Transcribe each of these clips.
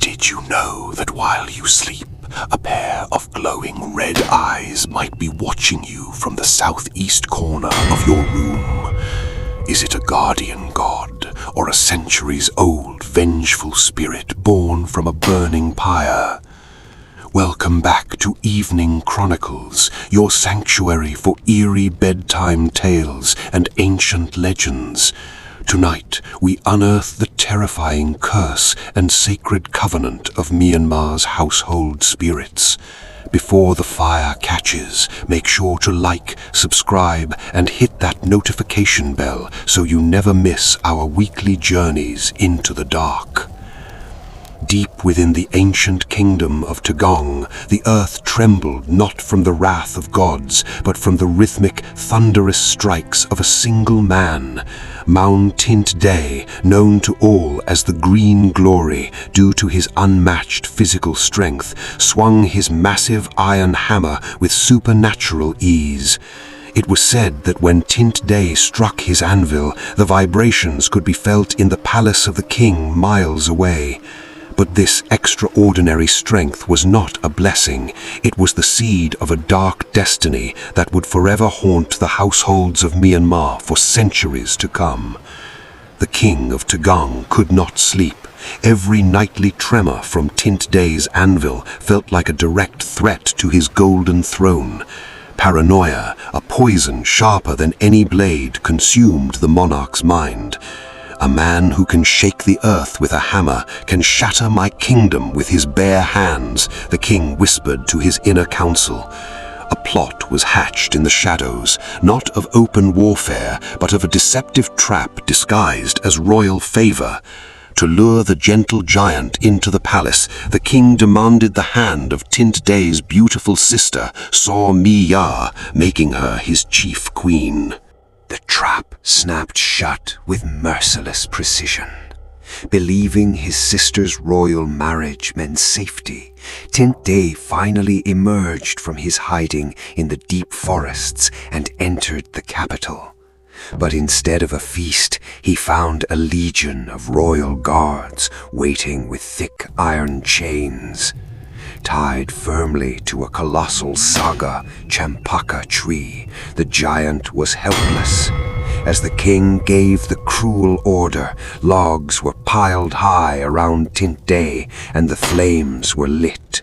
Did you know that while you sleep, a pair of glowing red eyes might be watching you from the southeast corner of your room? Is it a guardian god, or a centuries-old vengeful spirit born from a burning pyre? Welcome back to Evening Chronicles, your sanctuary for eerie bedtime tales and ancient legends. Tonight, we unearth the terrifying curse and sacred covenant of Myanmar's household spirits. Before the fire catches, make sure to like, subscribe, and hit that notification bell so you never miss our weekly journeys into the dark. Deep within the ancient kingdom of Tagong, the earth trembled not from the wrath of gods, but from the rhythmic, thunderous strikes of a single man. Maung Tint, known to all as the Green Glory due to his unmatched physical strength, swung his massive iron hammer with supernatural ease. It was said that when Tint struck his anvil, the vibrations could be felt in the palace of the king miles away. But this extraordinary strength was not a blessing. It was the seed of a dark destiny that would forever haunt the households of Myanmar for centuries to come. The king of Tagong could not sleep. Every nightly tremor from Tint's anvil felt like a direct threat to his golden throne. Paranoia, a poison sharper than any blade, consumed the monarch's mind. A man who can shake the earth with a hammer can shatter my kingdom with his bare hands, the king whispered to his inner council. A plot was hatched in the shadows, not of open warfare, but of a deceptive trap disguised as royal favor. To lure the gentle giant into the palace, the king demanded the hand of Tint's beautiful sister, Saw Me Yar, making her his chief queen. The trap snapped shut with merciless precision. Believing his sister's royal marriage meant safety, Tint finally emerged from his hiding in the deep forests and entered the capital. But instead of a feast, he found a legion of royal guards waiting with thick iron chains. Tied firmly to a colossal Saga champaka tree, the giant was helpless. As the king gave the cruel order, logs were piled high around Tint and the flames were lit.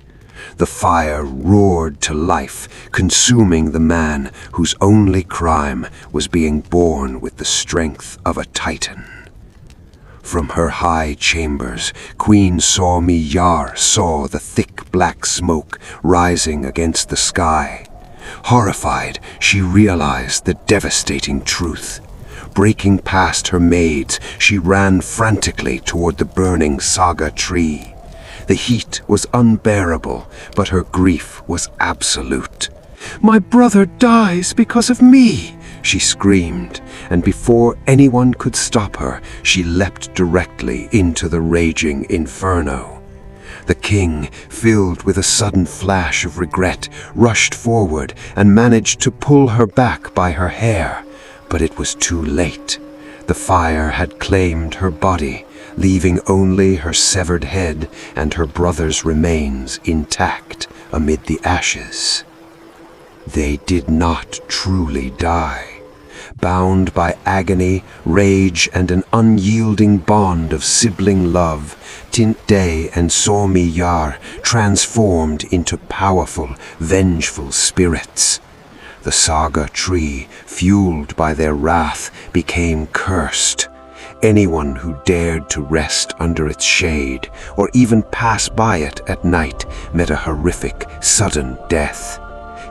The fire roared to life, consuming the man whose only crime was being born with the strength of a titan. From her high chambers, Queen Saw Me Yar saw the thick black smoke rising against the sky. Horrified, she realized the devastating truth. Breaking past her maids, she ran frantically toward the burning Saga tree. The heat was unbearable, but her grief was absolute. "My brother dies because of me!" she screamed, and before anyone could stop her, she leapt directly into the raging inferno. The king, filled with a sudden flash of regret, rushed forward and managed to pull her back by her hair, but it was too late. The fire had claimed her body, leaving only her severed head and her brother's remains intact amid the ashes. They did not truly die. Bound by agony, rage, and an unyielding bond of sibling love, Tint and Saw Me Yar transformed into powerful, vengeful spirits. The Saga tree, fueled by their wrath, became cursed. Anyone who dared to rest under its shade, or even pass by it at night, met a horrific, sudden death.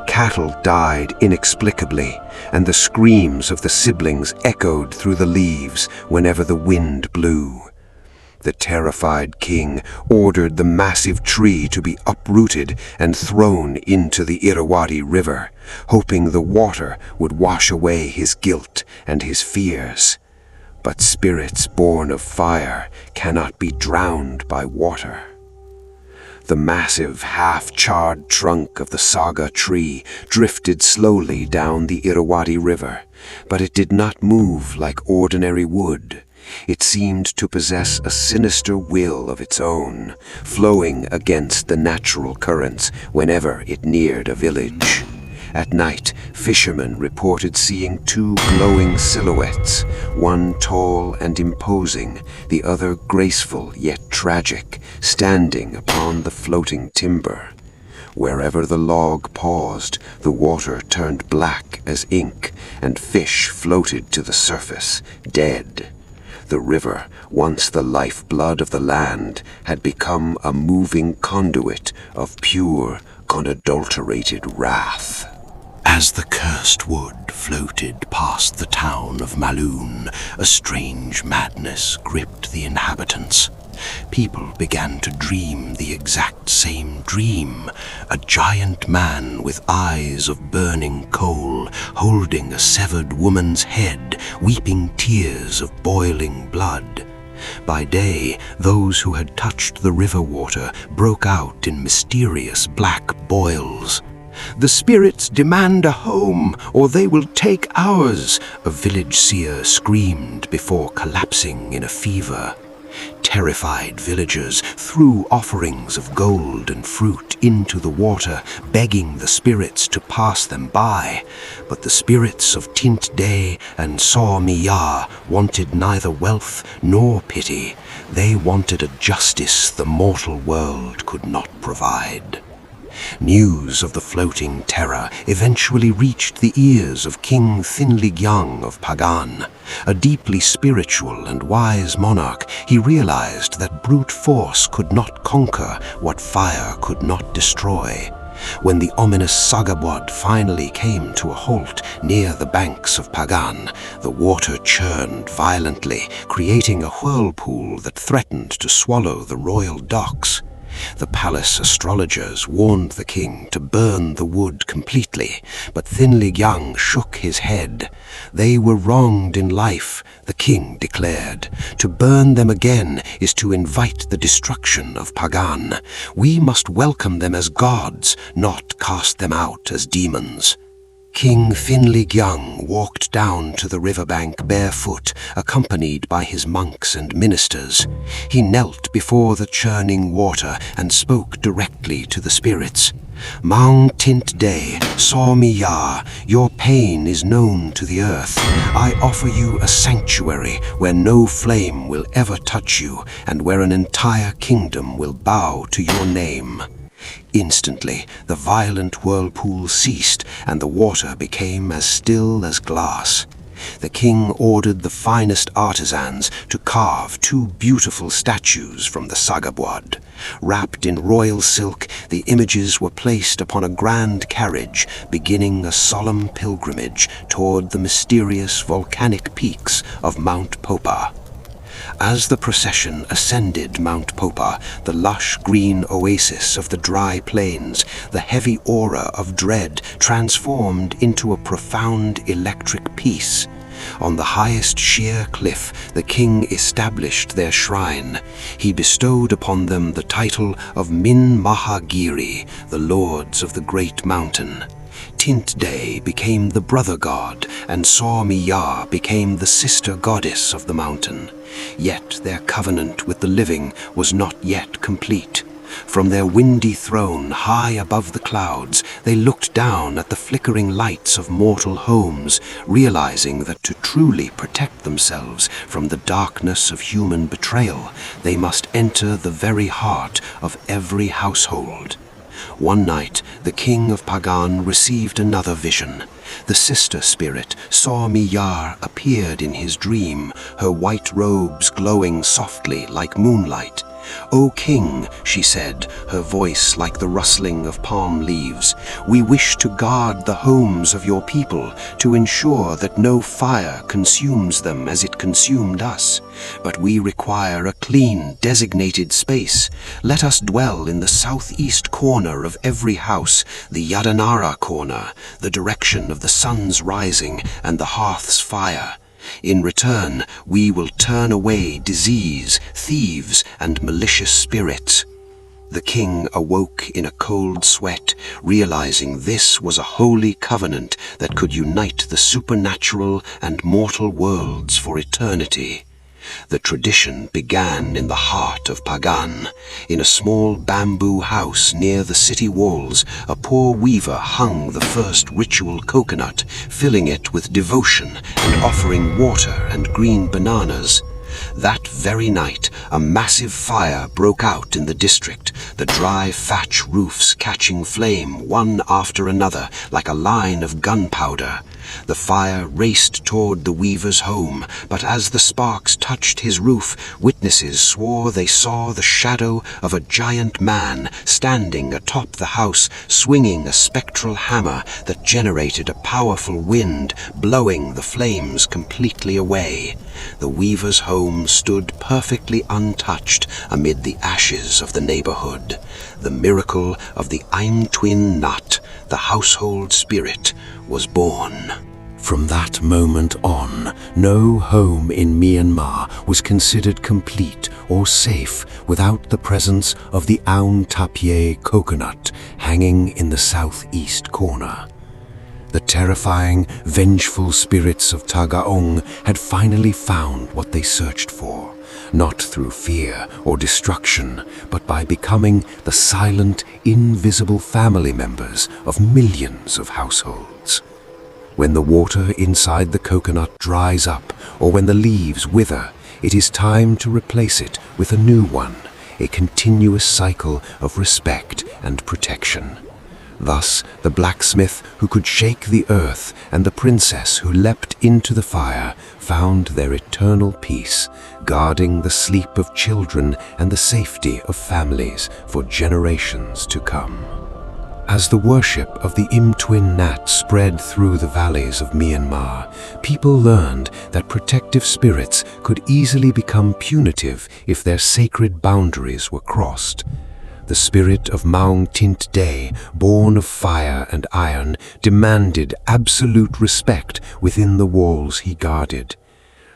Cattle died inexplicably, and the screams of the siblings echoed through the leaves whenever the wind blew. The terrified king ordered the massive tree to be uprooted and thrown into the Irrawaddy River, hoping the water would wash away his guilt and his fears. But spirits born of fire cannot be drowned by water. The massive, half-charred trunk of the Saga tree drifted slowly down the Irrawaddy River, but it did not move like ordinary wood. It seemed to possess a sinister will of its own, flowing against the natural currents whenever it neared a village. At night, fishermen reported seeing two glowing silhouettes, one tall and imposing, the other graceful yet tragic, standing upon the floating timber. Wherever the log paused, the water turned black as ink, and fish floated to the surface, dead. The river, once the lifeblood of the land, had become a moving conduit of pure, unadulterated wrath. As the cursed wood floated past the town of Maloon, a strange madness gripped the inhabitants. People began to dream the exact same dream. A giant man with eyes of burning coal, holding a severed woman's head, weeping tears of boiling blood. By day, those who had touched the river water broke out in mysterious black boils. "The spirits demand a home, or they will take ours," a village seer screamed before collapsing in a fever. Terrified villagers threw offerings of gold and fruit into the water, begging the spirits to pass them by. But the spirits of Tint Day and Saw Me Yar wanted neither wealth nor pity. They wanted a justice the mortal world could not provide. News of the floating terror eventually reached the ears of King Thinligyang of Pagan. A deeply spiritual and wise monarch, he realized that brute force could not conquer what fire could not destroy. When the ominous Saga finally came to a halt near the banks of Pagan, the water churned violently, creating a whirlpool that threatened to swallow the royal docks. The palace astrologers warned the king to burn the wood completely, but Thinligyang shook his head. They were wronged in life, the king declared. To burn them again is to invite the destruction of Pagan. We must welcome them as gods, not cast them out as demons. King Thinligyang walked down to the riverbank barefoot, accompanied by his monks and ministers. He knelt before the churning water and spoke directly to the spirits. "Maung Tint Day, Saw Me Yar, your pain is known to the earth. I offer you a sanctuary where no flame will ever touch you, and where an entire kingdom will bow to your name." Instantly, the violent whirlpool ceased, and the water became as still as glass. The king ordered the finest artisans to carve two beautiful statues from the Saga. Wrapped in royal silk, the images were placed upon a grand carriage, beginning a solemn pilgrimage toward the mysterious volcanic peaks of Mount Popa. As the procession ascended Mount Popa, the lush green oasis of the dry plains, the heavy aura of dread transformed into a profound electric peace. On the highest sheer cliff, the king established their shrine. He bestowed upon them the title of Mahagiri, the lords of the great mountain. Tint Day became the brother god, and Saw Me Yar became the sister goddess of the mountain. Yet their covenant with the living was not yet complete. From their windy throne high above the clouds, they looked down at the flickering lights of mortal homes, realizing that to truly protect themselves from the darkness of human betrayal, they must enter the very heart of every household. One night, the king of Pagan received another vision. The sister spirit, Saw Me Yar, appeared in his dream, her white robes glowing softly like moonlight. "O king," she said, her voice like the rustling of palm leaves, "we wish to guard the homes of your people, to ensure that no fire consumes them as it consumed us. But we require a clean, designated space. Let us dwell in the southeast corner of every house, the Yadanara corner, the direction of the sun's rising and the hearth's fire. In return, we will turn away disease, thieves, and malicious spirits." The king awoke in a cold sweat, realizing this was a holy covenant that could unite the supernatural and mortal worlds for eternity. The tradition began in the heart of Pagan. In a small bamboo house near the city walls, a poor weaver hung the first ritual coconut, filling it with devotion and offering water and green bananas. That very night, a massive fire broke out in the district, the dry thatch roofs catching flame one after another like a line of gunpowder. The fire raced toward the weaver's home, but as the sparks touched his roof, witnesses swore they saw the shadow of a giant man standing atop the house, swinging a spectral hammer that generated a powerful wind, blowing the flames completely away. The weaver's home stood perfectly untouched amid the ashes of the neighborhood. The miracle of the Eim Twin Nat, the household spirit, was born. From that moment on, no home in Myanmar was considered complete or safe without the presence of the Maung Tint coconut hanging in the southeast corner. The terrifying, vengeful spirits of Tagaong had finally found what they searched for, not through fear or destruction, but by becoming the silent, invisible family members of millions of households. When the water inside the coconut dries up, or when the leaves wither, it is time to replace it with a new one, a continuous cycle of respect and protection. Thus, the blacksmith who could shake the earth and the princess who leapt into the fire found their eternal peace, guarding the sleep of children and the safety of families for generations to come. As the worship of the Eim Twin Nat spread through the valleys of Myanmar, people learned that protective spirits could easily become punitive if their sacred boundaries were crossed. The spirit of Maung Tint, born of fire and iron, demanded absolute respect within the walls he guarded.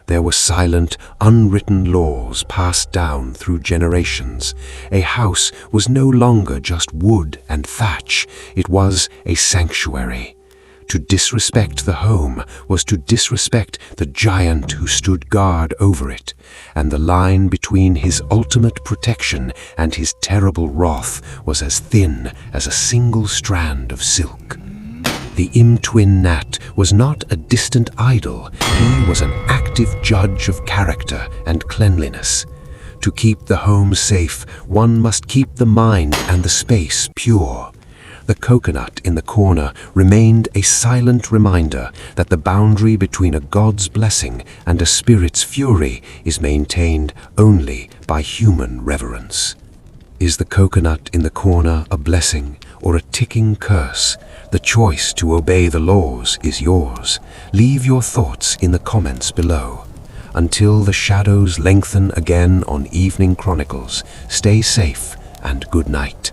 There were silent, unwritten laws passed down through generations. A house was no longer just wood and thatch, it was a sanctuary. To disrespect the home was to disrespect the giant who stood guard over it, and the line between his ultimate protection and his terrible wrath was as thin as a single strand of silk. The Eim Twin Nat was not a distant idol, he was an active judge of character and cleanliness. To keep the home safe, one must keep the mind and the space pure. The coconut in the corner remained a silent reminder that the boundary between a god's blessing and a spirit's fury is maintained only by human reverence. Is the coconut in the corner a blessing or a ticking curse? The choice to obey the laws is yours. Leave your thoughts in the comments below. Until the shadows lengthen again on Evening Chronicles, stay safe and good night.